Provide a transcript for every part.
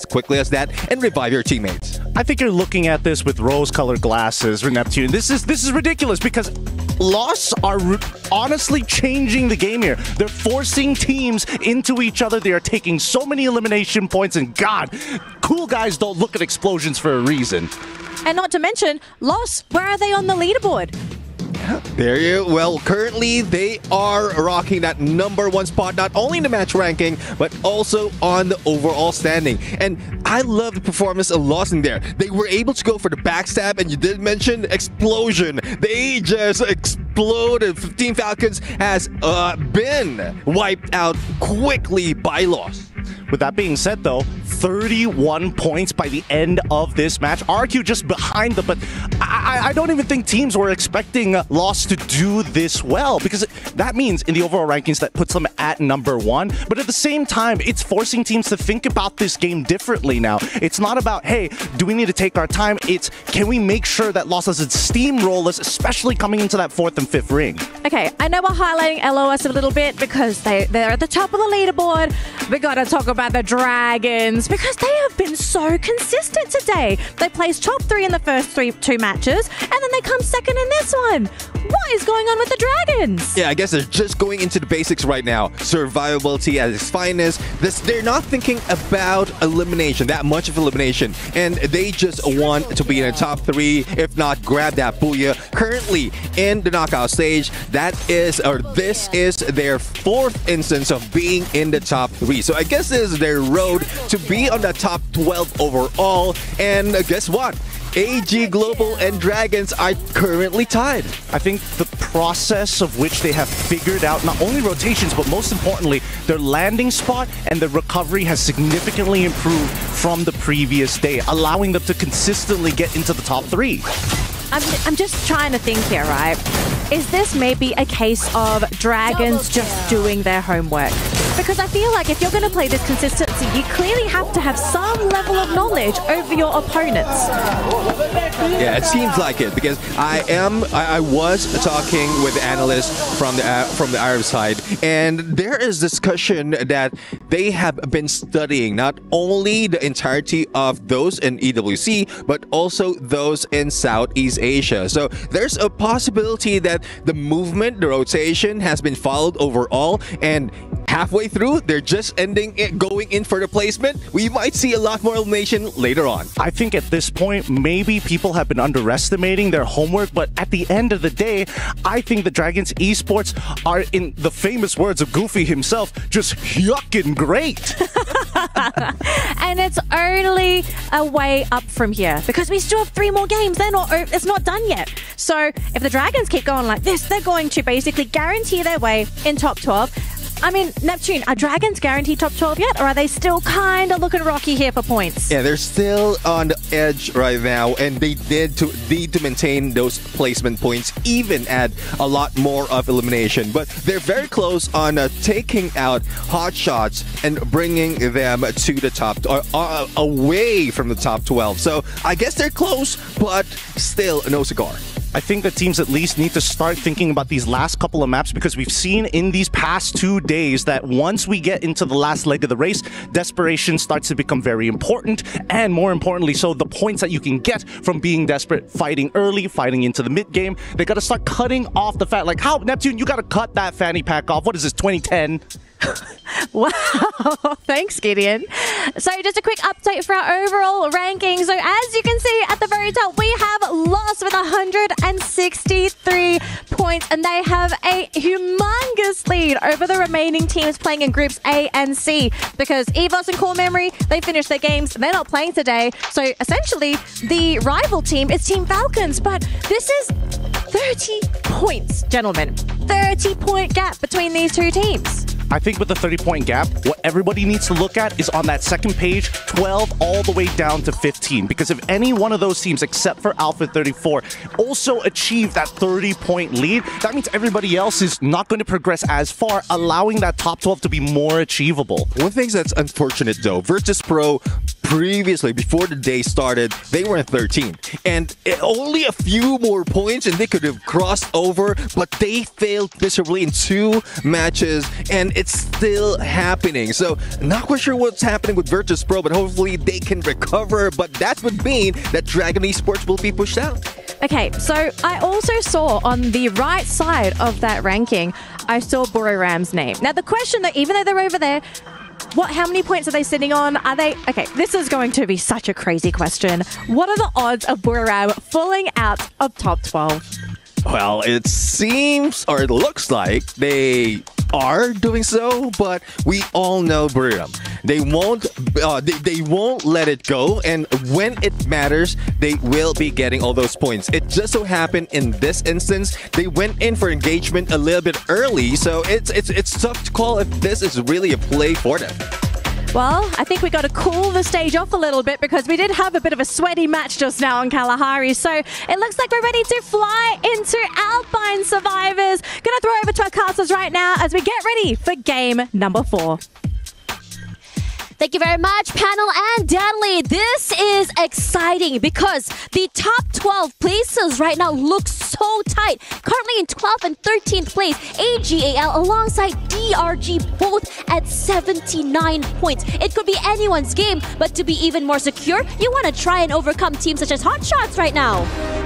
as quickly as that and revive your teammates. I think you're looking at this with rose-colored glasses, Neptune. This is ridiculous because Lost are honestly changing the game here. They're forcing teams into each other. They are taking so many elimination points, and God, cool guys don't look at explosions for a reason. And not to mention, Lost, where are they on the leaderboard? There you well, currently they are rocking that #1 spot, not only in the match ranking, but also on the overall standing. And I love the performance of Lost in there. They were able to go for the backstab, and you did mention explosion. They just exploded. Team Falcons has been wiped out quickly by Lost. With that being said, though, 31 points by the end of this match. RQ just behind them, but I don't even think teams were expecting Lost to do this well, because that means in the overall rankings that puts them at #1. But at the same time, it's forcing teams to think about this game differently now. It's not about, hey, do we need to take our time? It's, can we make sure that Lost doesn't steamroll us, especially coming into that 4th and 5th ring? Okay, I know we're highlighting LOS a little bit because they're at the top of the leaderboard. We gotta talk about the Dragons because they have been so consistent today. They placed top 3 in the first two matches, and then they come second in this one. What is going on with the Dragons? Yeah, I guess they're just going into the basics right now. Survivability at its finest. They're not thinking about elimination, that much of elimination, and they just want to be in the top 3, if not grab that booyah. Currently in the knockout stage, this is their 4th instance of being in the top 3. So I guess this is their road to be on the top 12 overall. And guess what? AG Global and Dragons are currently tied. I think the process of which they have figured out not only rotations, but most importantly, their landing spot and their recovery has significantly improved from the previous day, allowing them to consistently get into the top 3. I'm just trying to think here, right? Is this maybe a case of Dragons just doing their homework? Because I feel like if you're going to play this consistency, you clearly have to have some level of knowledge over your opponents. Yeah, it seems like it, because I was talking with analysts from the Arab side, and there is discussion that they have been studying not only the entirety of those in EWC, but also those in Southeast Asia. So there's a possibility that the movement, the rotation has been followed overall, and halfway through, they're just going in for the placement. We might see a lot more elimination later on. I think at this point, maybe people have been underestimating their homework, but at the end of the day, I think the Dragons Esports are, in the famous words of Goofy himself, just yucking great. And it's only a way up from here because we still have 3 more games. It's not done yet. So if the Dragons keep going like this, they're going to basically guarantee their way in top 12. I mean, Neptune, are Dragons guaranteed top 12 yet, or are they still kind of looking rocky here for points? Yeah, they're still on the edge right now, and they need to maintain those placement points, even add a lot more of elimination. But they're very close on taking out hot shots and bringing them to the top, away from the top 12. So I guess they're close, but still no cigar. I think that teams at least need to start thinking about these last couple of maps, because we've seen in these past 2 days that once we get into the last leg of the race, desperation starts to become very important, and more importantly, so the points that you can get from being desperate, fighting early, fighting into the mid game, they got to start cutting off the fat. Like, how, Neptune, you got to cut that fanny pack off. What is this, 2010? Wow, thanks, Gideon. So just a quick update for our overall ranking. So as you can see at the very top, we have Lost with 163 points, and they have a humongous lead over the remaining teams playing in groups A and C, because EVOS and Core Memory, they finished their games. They're not playing today. So essentially, the rival team is Team Falcons, but this is 30 points, gentlemen. 30-point gap between these two teams. I think with the 30-point gap, what everybody needs to look at is on that second page, 12 all the way down to 15. Because if any one of those teams, except for Alpha 34, also achieve that 30-point lead, that means everybody else is not going to progress as far, allowing that top 12 to be more achievable. One thing that's unfortunate, though, Virtus Pro previously, before the day started, they were in 13. And only a few more points and they could have crossed over, but they failed miserably in 2 matches and it's still happening. So not quite sure what's happening with Virtus Pro, but hopefully they can recover. But that would mean that Dragon Esports will be pushed out. Okay, so I also saw on the right side of that ranking, I saw Buriram's name. Now the question that even though they're over there, how many points are they sitting on? Are they... Okay, this is going to be such a crazy question. What are the odds of Buriram falling out of top 12? Well, it seems, or it looks like they are doing so, but we all know Buriram. They won't let it go, and when it matters, they will be getting all those points. It just so happened in this instance, they went in for engagement a little bit early, so it's tough to call if this is really a play for them. Well, I think we got to cool the stage off a little bit because we did have a bit of a sweaty match just now on Kalahari. So it looks like we're ready to fly into Alpine Survivors. Gonna throw over to our casters right now as we get ready for game number 4. Thank you very much, panel and Danley. This is exciting because the top 12 places right now look so tight. Currently in 12th and 13th place, AGAL alongside DRG both at 79 points. It could be anyone's game, but to be even more secure, you want to try and overcome teams such as Hotshots right now.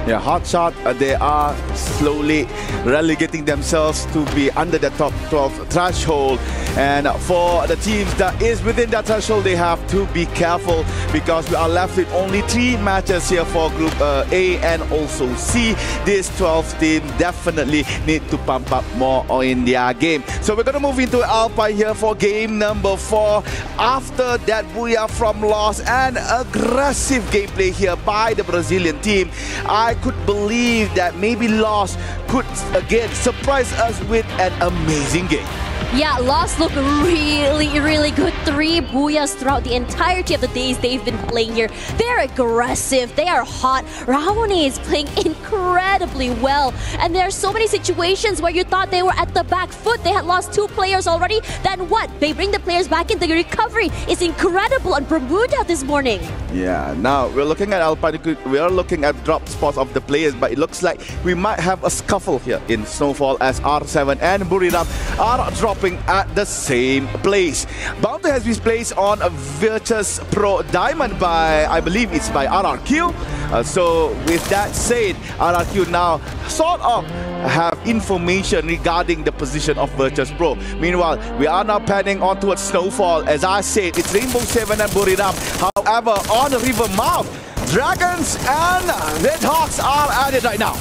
Yeah, Hotshot, they are slowly relegating themselves to be under the top 12 threshold. And for the teams that is within that threshold, they have to be careful because we are left with only 3 matches here for Group A and also C. This 12th team definitely need to pump up more in their game. So we're going to move into Alpine here for game number 4. After that booyah from loss and aggressive gameplay here by the Brazilian team, I could believe that maybe loss could again surprise us with an amazing game. Yeah, Lost look really good. 3 booyahs throughout the entirety of the days they've been playing here. They're aggressive, they are hot. Rahone is playing incredibly well. And there are so many situations where you thought they were at the back foot. They had lost 2 players already. Then what? They bring the players back in. The recovery is incredible on Bermuda this morning. Yeah, now we're looking at Alpine. We are looking at drop spots of the players, but it looks like we might have a scuffle here in Snowfall as R7 and Buriram are dropping at the same place. Bounty has been placed on a Virtus Pro Diamond by, I believe it's by RRQ. So with that said, RRQ now sort of have information regarding the position of Virtus Pro. Meanwhile, we are now panning on towards Snowfall. As I said, it's Rainbow 7 and Buriram. However, on the river mouth, Dragons and Red Hawks are at it right now.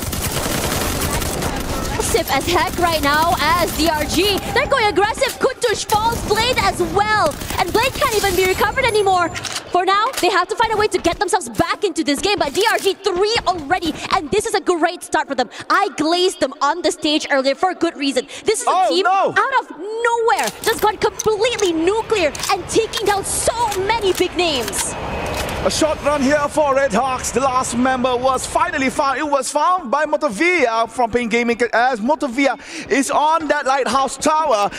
As heck right now as DRG. They're going aggressive. Kutush falls Blade as well. And Blade can't even be recovered anymore. For now, they have to find a way to get themselves back into this game. But DRG 3 already. And this is a great start for them. I glazed them on the stage earlier for a good reason. This is a team out of nowhere. Just gone completely nuclear and taking down so many big names. A short run here for Red Hawks. The last member was finally found. It was found by Motovia from Pain Gaming as Motovia is on that lighthouse tower,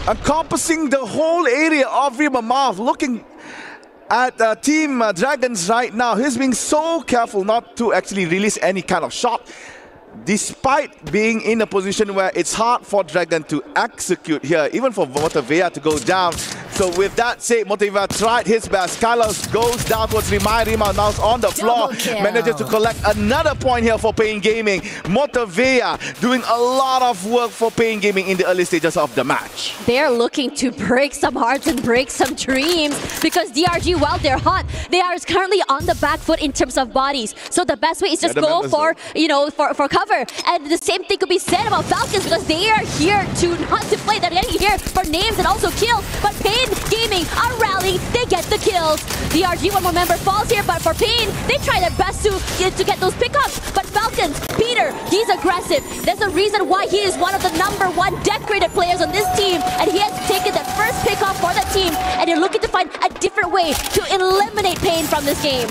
encompassing the whole area of River Mouth. Looking at Team Dragons right now, he's being so careful not to actually release any kind of shot, despite being in a position where it's hard for Dragon to execute here, even for Motovia to go down. So with that said, Motiva tried his best. Kylos goes down towards Rima. Rima now on the floor. Manages to collect another point here for Pain Gaming. Motiva doing a lot of work for Pain Gaming in the early stages of the match. They're looking to break some hearts and break some dreams because DRG, while they're hot, they are currently on the back foot in terms of bodies. So the best way is just go for, for cover. And the same thing could be said about Falcons because they are here not to play. They're getting here for names and also kills. But Pain Gaming are rallying, they get the kills. DRG, one more member falls here, but for Pain, they try their best to get those pickups. But Falcons, Peter, he's aggressive. There's a reason why he is one of the #1 decorated players on this team, and he has taken that first pickup for the team, and they're looking to find a different way to eliminate Pain from this game.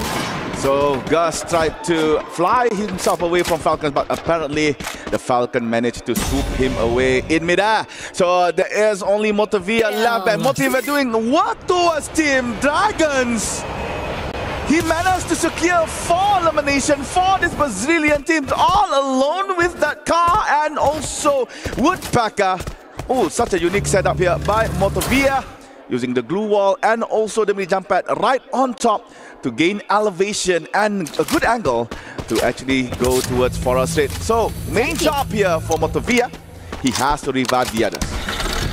So Gus tried to fly himself away from Falcons, but apparently the Falcon managed to swoop him away in midair. So there is only Motivia left, and Motivia doing what towards Team Dragons? He managed to secure 4 elimination for this Brazilian team, all alone with that car and also Woodpecker. Oh, such a unique setup here by Motovia, using the glue wall and also the mini jump pad right on top to gain elevation and a good angle to actually go towards Forest Rate. So, main job here for Motovia, he has to revive the others.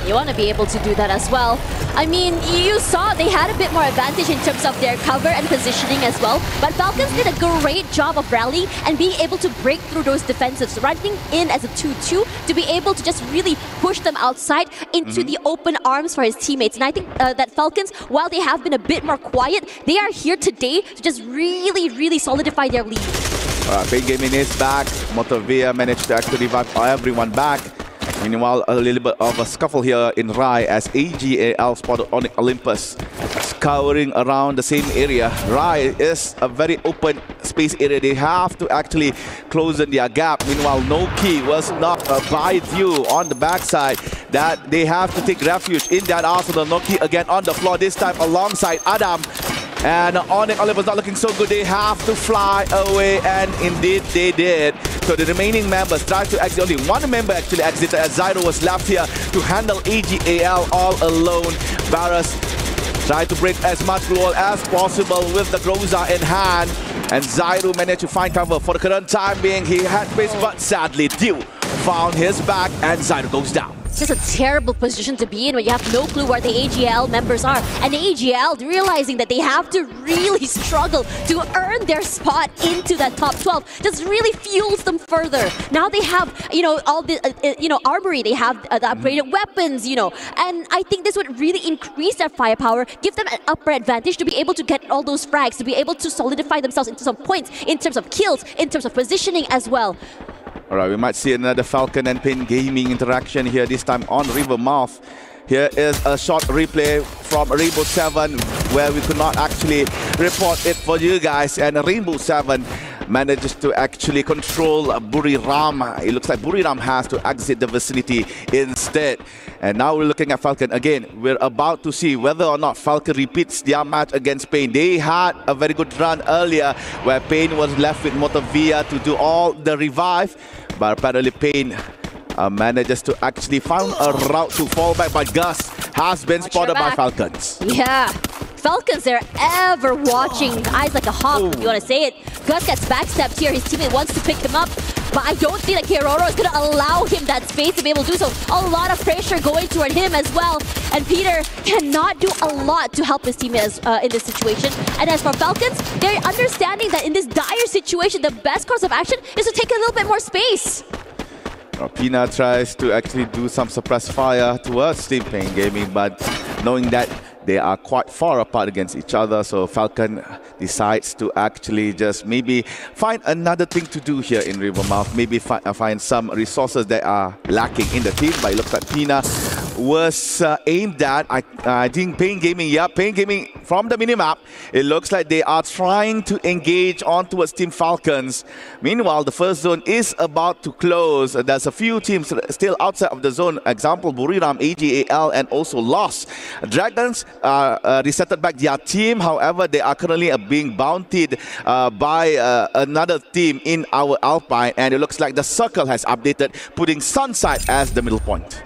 You want to be able to do that as well. I mean, you saw they had a bit more advantage in terms of their cover and positioning as well. But Falcons did a great job of rallying and being able to break through those defensives, running in as a 2-2 to be able to just really push them outside into the open arms for his teammates. And I think that Falcons, while they have been a bit more quiet, they are here today to just really solidify their lead. Pain Gaming is back. Motovia managed to actually revive everyone back. Meanwhile, a little bit of a scuffle here in Rai as AGAL spotted Onyx Olympus scouring around the same area. Rai is a very open space area. They have to actually close in their gap. Meanwhile, Noki was not by view on the backside. That they have to take refuge in that arsenal. Noki again on the floor, this time alongside Adam. And Onyx Olympus not looking so good. They have to fly away, and indeed they did. So the remaining members tried to exit. Only one member actually exited as Zyro was left here to handle AGAL all alone. Varus tried to break as much wall as possible with the Groza in hand. And Zyro managed to find cover for the current time being. He had space, but sadly Dew found his back and Zyro goes down. It's just a terrible position to be in when you have no clue where the AGL members are. And the AGL realizing that they have to really struggle to earn their spot into that top 12 just really fuels them further. Now they have, all the, armory, they have the upgraded weapons, and I think this would really increase their firepower, give them an upper advantage to be able to get all those frags, to be able to solidify themselves into some points in terms of kills, in terms of positioning as well. Alright, we might see another Falcon and Pain Gaming interaction here, this time on Rivermouth. Here is a short replay from Rainbow 7 where we could not actually report it for you guys. And Rainbow 7 manages to actually control Buriram. It looks like Buriram has to exit the vicinity instead. And now we're looking at Falcon. Again, we're about to see whether or not Falcon repeats their match against Pain. They had a very good run earlier where Pain was left with Motovia to do all the revive. But apparently Pain manages to actually find a route to fall back, but Gus has been spotted by Falcons. Yeah, Falcons, they're ever watching, eyes like a hawk, if you want to say it. Gus gets backstepped here, his teammate wants to pick him up, but I don't think that Keroro is going to allow him that space to be able to do so. A lot of pressure going toward him as well, and Peter cannot do a lot to help his teammates in this situation. And as for Falcons, they're understanding that in this dire situation, the best course of action is to take a little bit more space. Pina tries to actually do some suppressed fire towards Team Pain Gaming, but knowing that they are quite far apart against each other, so Falcon decides to actually just maybe find another thing to do here in Rivermouth, maybe find some resources that are lacking in the team. But it looks like Pina was aimed at, I think Pain Gaming, yeah, Pain Gaming from the minimap. It looks like they are trying to engage on towards Team Falcons. Meanwhile, the first zone is about to close. There's a few teams still outside of the zone. Example, Buriram, AGAL, and also Lost. Dragons resetted back their team. However, they are currently being bountied by another team in our Alpine. And it looks like the circle has updated, putting Sunside as the middle point.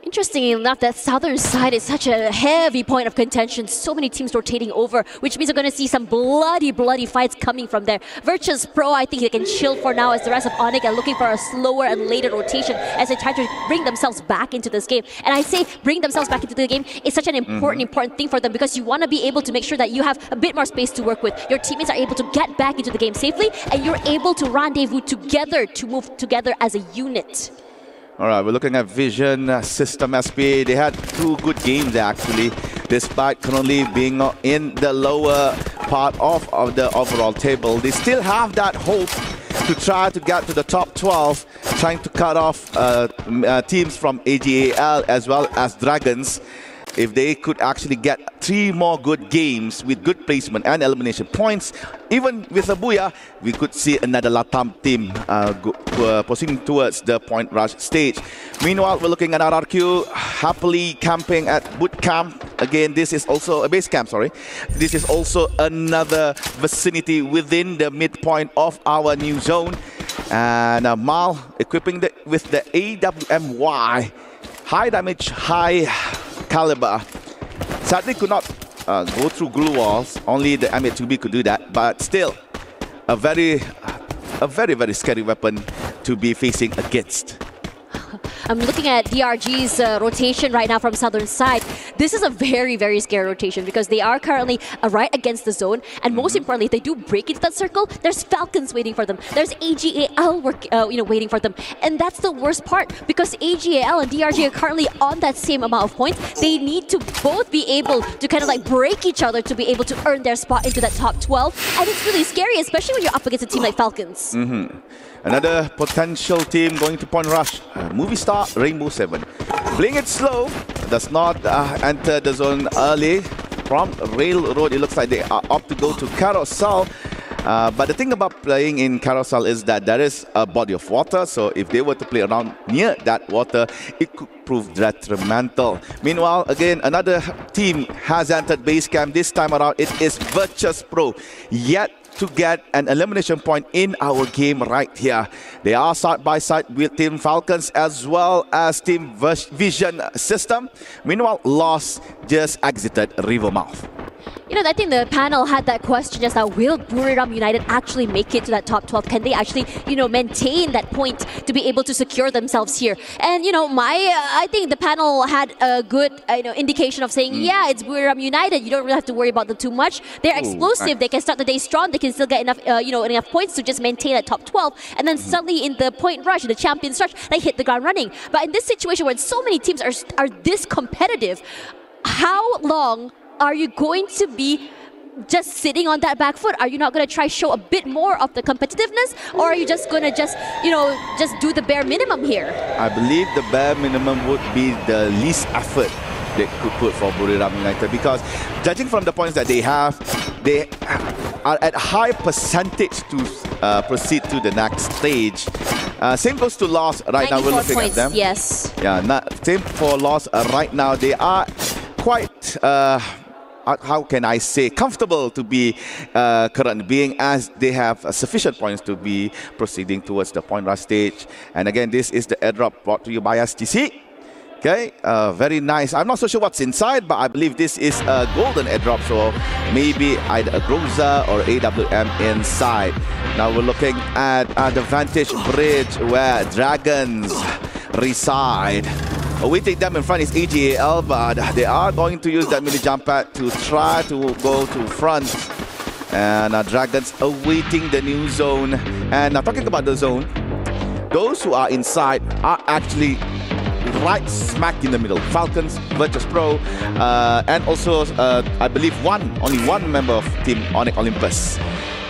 Interestingly enough, that southern side is such a heavy point of contention. So many teams rotating over, which means we're going to see some bloody fights coming from there. Virtus Pro, I think they can chill for now as the rest of Onyx are looking for a slower and later rotation as they try to bring themselves back into this game. And I say bring themselves back into the game is such an important thing for them, because you want to be able to make sure that you have a bit more space to work with. Your teammates are able to get back into the game safely, and you're able to rendezvous together to move together as a unit. Alright, we're looking at Vision, System SP. They had 2 good games actually, despite currently being in the lower part of the overall table. They still have that hope to try to get to the top 12, trying to cut off teams from AGAL as well as Dragons. If they could actually get 3 more good games with good placement and elimination points, even with a Booyah, we could see another Latam team proceeding towards the point rush stage. Meanwhile, we're looking at RRQ happily camping at boot camp Again, this is also a base camp, sorry. This is also another vicinity within the midpoint of our new zone. And Mal equipping with the AWMY. High damage, high caliber. Sadly could not go through glue walls. Only the M8-2B could do that. But still, a very, very scary weapon to be facing against. I'm looking at DRG's rotation right now from southern side. This is a very scary rotation because they are currently right against the zone. And most importantly, if they do break into that circle, there's Falcons waiting for them. There's AGAL waiting for them. And that's the worst part because AGAL and DRG are currently on that same amount of points. They need to both be able to kind of like break each other to be able to earn their spot into that top 12. And it's really scary, especially when you're up against a team like Falcons. Another potential team going to point rush. Movie star Rainbow 7. Playing it slow. Does not enter the zone early. From Railroad, it looks like they are opt to go to Carousel. But the thing about playing in Carousel is that there is a body of water. So if they were to play around near that water, it could prove detrimental. Meanwhile, again, another team has entered base camp. This time around, it is Virtus Pro. Yet to get an elimination point in our game right here. They are side by side with Team Falcons as well as Team Vision System. Meanwhile, Lost just exited Rivermouth. You know, I think the panel had that question just now. Will Buriram United actually make it to that top 12? Can they actually, maintain that point to be able to secure themselves here? And, I think the panel had a good, indication of saying, yeah, it's Buriram United. You don't really have to worry about them too much. They're explosive. Nice. They can start the day strong. They can still get enough, enough points to just maintain that top 12. And then suddenly in the point rush, in the champions rush, they hit the ground running. But in this situation where so many teams are this competitive, how long are you going to be just sitting on that back foot? Are you not going to try show a bit more of the competitiveness, or are you just going to just do the bare minimum here? I believe the bare minimum would be the least effort they could put for Buriram United, because judging from the points that they have, they are at high percentage to proceed to the next stage. Same goes to Lost right now. We're looking points, at them. Yes. Yeah, same for Lost right now. They are quite how can I say, comfortable to be current being, as they have sufficient points to be proceeding towards the point rush stage. And again, this is the airdrop brought to you by STC. Okay, very nice. I'm not so sure what's inside, but I believe this is a golden airdrop, so maybe either a Groza or AWM inside. Now we're looking at the Vantage Bridge where Dragons reside. Awaiting them in front is AGAL, but they are going to use that mini jump pad to try to go to front. And Dragons awaiting the new zone. And talking about the zone, those who are inside are actually right smack in the middle. Falcons, Virtus Pro, and also I believe only one member of Team Onyx Olympus.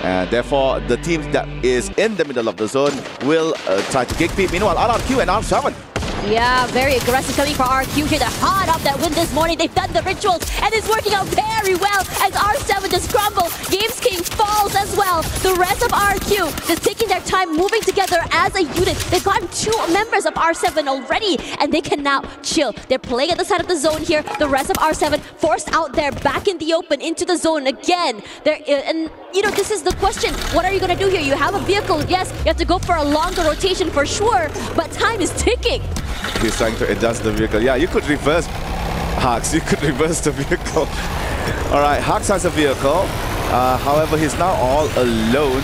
Therefore, the team that is in the middle of the zone will try to kick people. Meanwhile, RRQ and R7. Yeah, very aggressive coming for RQ here. They're hard up that win this morning. They've done the rituals, and it's working out very well as R7 just crumble. Games King falls as well. The rest of RQ just taking their time, moving together as a unit. They've gotten 2 members of R7 already, and they can now chill. They're playing at the side of the zone here. The rest of R7 forced out there, back in the open, into the zone again. And this is the question. What are you going to do here? You have a vehicle. Yes, you have to go for a longer rotation for sure, but time is ticking. He's trying to adjust the vehicle. Yeah, you could reverse, Hux. You could reverse the vehicle. All right, Hux has a vehicle. However, he's now all alone.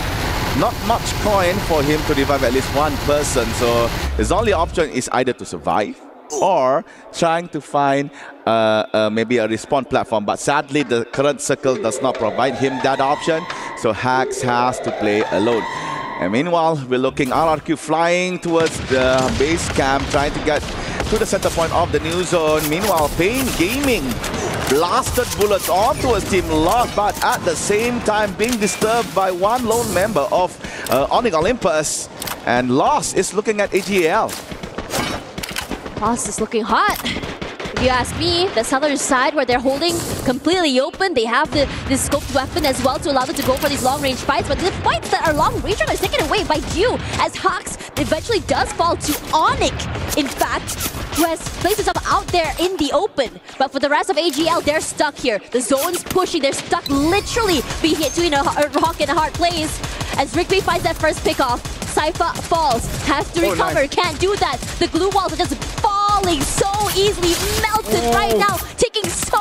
Not much coin for him to revive at least one person. So his only option is either to survive or trying to find maybe a respawn platform. But sadly, the current circle does not provide him that option. So Hux has to play alone. And meanwhile, we're looking RRQ flying towards the base camp, trying to get to the center point of the new zone. Meanwhile, Pain Gaming blasted bullets on towards Team Lost, but at the same time being disturbed by one lone member of Onyx Olympus. And Lost is looking at AGAL. Lost is looking hot. you ask me, the Southern side where they're holding completely open, they have the scoped weapon as well to allow them to go for these long-range fights, but the fights that are long-range are taken away by Q, as Hawks eventually does fall to Onyx, in fact, who has placed himself out there in the open. But for the rest of AGL, they're stuck here. The zone's pushing, they're stuck literally between a rock and a hard place. As Rigby finds that first pick-off, Sypha falls, has to recover, nice. Can't do that. The glue walls are just falling so easily, melted right now, taking so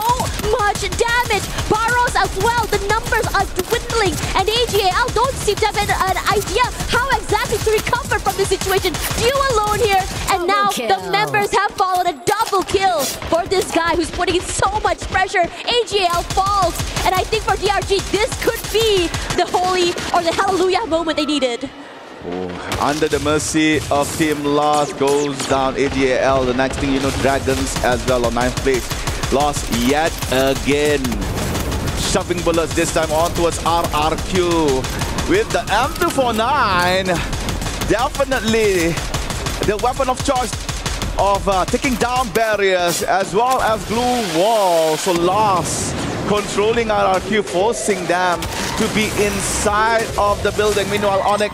much damage. Barrows as well, the numbers are dwindling, and AGL don't seem to have an idea how exactly to recover from this situation. You alone here, and now the members have followed a double kill for this guy who's putting in so much pressure. AGL falls, and I think for DRG, this could be the holy or the hallelujah moment they needed. Under the mercy of Team Lost goes down AGL. The next thing you know, Dragons as well on 9th place. Lost yet again. Shoving bullets this time on towards RRQ. With the M249, definitely the weapon of choice of taking down barriers as well as glue walls. So Lost controlling RRQ, forcing them to be inside of the building. Meanwhile, Onyx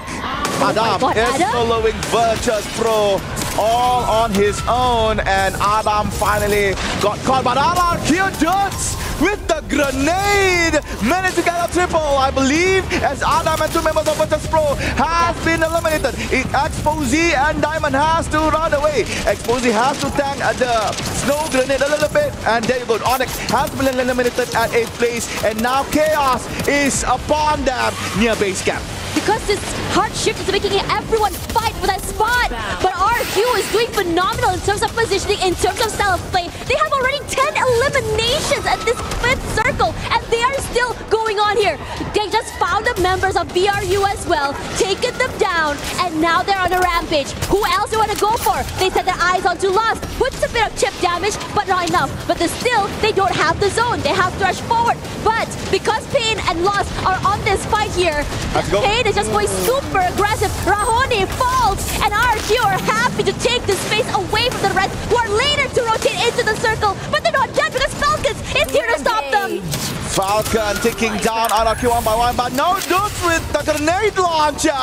Adam is following Virtus Pro all on his own, and Adam finally got caught, but RRQ does with the grenade managed to get a triple, I believe, as Adam and two members of Virtus Pro have been eliminated. Exposy and Diamond has to run away. Exposy has to tank the snow grenade a little bit, and there you go. Onyx has been eliminated at 8th place, and now Chaos is upon them near base camp. Because this hard shift is making everyone fight for that spot. But RQ is doing phenomenal in terms of positioning, in terms of style of play. They have already 10 eliminations at this 5th circle, and they are still going on here. They just found the members of BRU as well, taken them down, and now they're on a rampage. Who else do you want to go for? They set their eyes onto Lost, puts a bit of chip damage, but not enough. But still, they don't have the zone. They have to rush forward. But because Pain and Lost are on this fight here, Pain is just going super aggressive. Rahoni falls, and RQ are happy to take this space away from the rest, who are later to rotate into the circle, but they're not done because Falcons is here to stop them. Falcon taking down RRQ one by one, but no dudes with the grenade launcher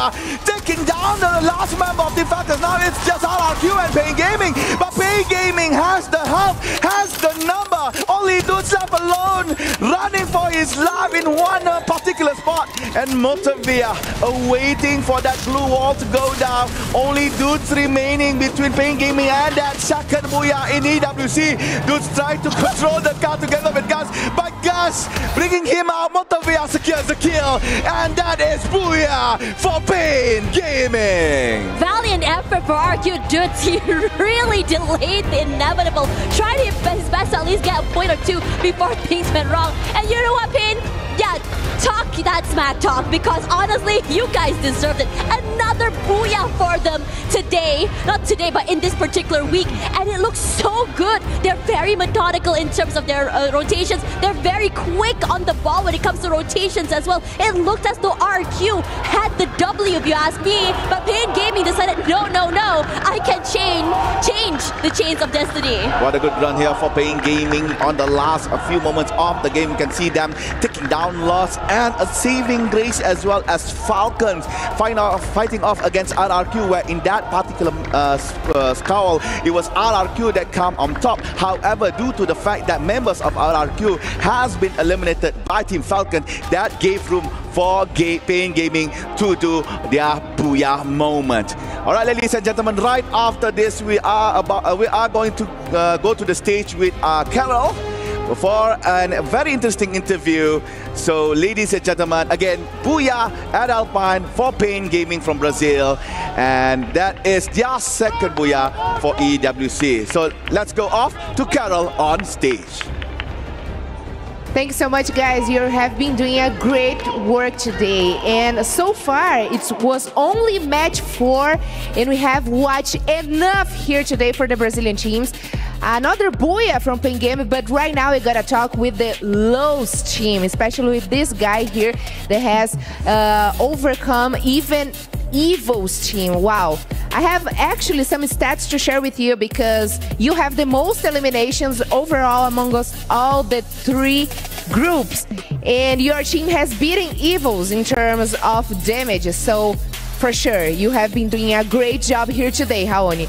taking down the last member of the Falcons. Now it's just RRQ and Pain Gaming, but Pain Gaming has the help, has the number. Only dudes left alone, running for his life in one particular spot, and Motavia awaiting for that blue wall to go down. Only dudes remaining between Pain Gaming and that second Booyah in EWC. Dudes try to control the car together with Gus, but Gus bringing him out. Motavia secures the kill, and that is Booyah for Pain Gaming. Valiant effort for RQ Dudes. He really delayed the inevitable. Tried his best to at least get a point or two before things went wrong. And you know what, Pain? Yeah, talk that smack talk, because honestly, you guys deserved it. Another booyah for them today. Not today, but in this particular week. And it looks so good. They're very methodical in terms of their rotations. They're very quick on the ball when it comes to rotations as well. It looked as though RQ had the W, if you ask me. But Pain Gaming decided, no, I can change the chains of destiny. What a good run here for Pain Gaming on the last few moments of the game. You can see them taking down Lost and a saving grace, as well as Falcons fighting off against RRQ, where in that particular scowl, it was RRQ that come on top. However, due to the fact that members of RRQ has been eliminated by Team Falcon, that gave room for Pain Gaming to do their booyah moment. All right, ladies and gentlemen, right after this, we are going to go to the stage with Carol for a very interesting interview. So, ladies and gentlemen, again, booyah at Alpine for Pain Gaming from Brazil, and that is their second booyah for EWC. So, let's go off to Carol on stage. Thanks so much, guys. You have been doing a great work today. And so far, it was only match 4, and we have watched enough here today for the Brazilian teams. Another booyah from Pain Gaming, but right now we gotta talk with the Lost team, especially with this guy here that has overcome even Evil's team. Wow. I have actually some stats to share with you because you have the most eliminations overall among us all the 3 groups. And your team has beaten Evils in terms of damage. So for sure, you have been doing a great job here today, Raoni.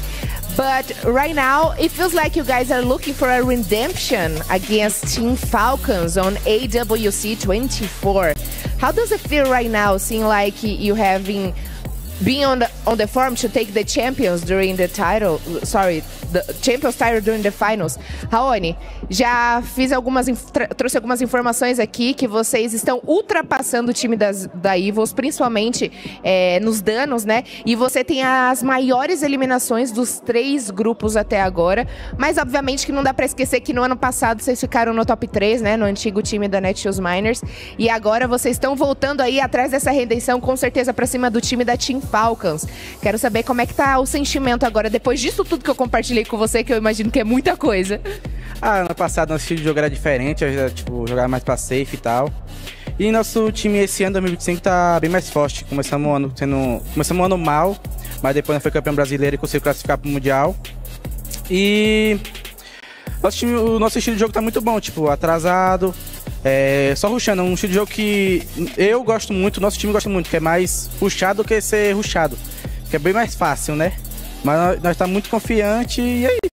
But right now, it feels like you guys are looking for a redemption against Team Falcons on AWC 24. How does it feel right now, seeing like you have been on the farm to take the champions during the title, the champions title during the finals? Raoni, já trouxe algumas informações aqui que vocês estão ultrapassando o time da Evils, principalmente nos danos, né? E você tem as maiores eliminações dos 3 grupos até agora, mas obviamente que não dá pra esquecer que no ano passado vocês ficaram no top 3, né? No antigo time da Netshoes Miners, e agora vocês estão voltando aí atrás dessa redenção, com certeza pra cima do time da Team Falcons. Quero saber como é que tá o sentimento agora, depois disso tudo que eu compartilhei com você, que eu imagino que é muita coisa. Ano passado nosso estilo de jogo era diferente, jogava mais pra safe e tal. E nosso time esse ano, 2025, tá bem mais forte. Começamos o ano mal, mas depois nós foi campeão brasileiro e conseguiu classificar pro Mundial. E o nosso estilo de jogo tá muito bom, atrasado, só rushando. Um estilo de jogo que eu gosto muito, nosso time gosta muito, que é mais rushado do que ser rushado, que é bem mais fácil, né? Mas nós tá muito confiante e é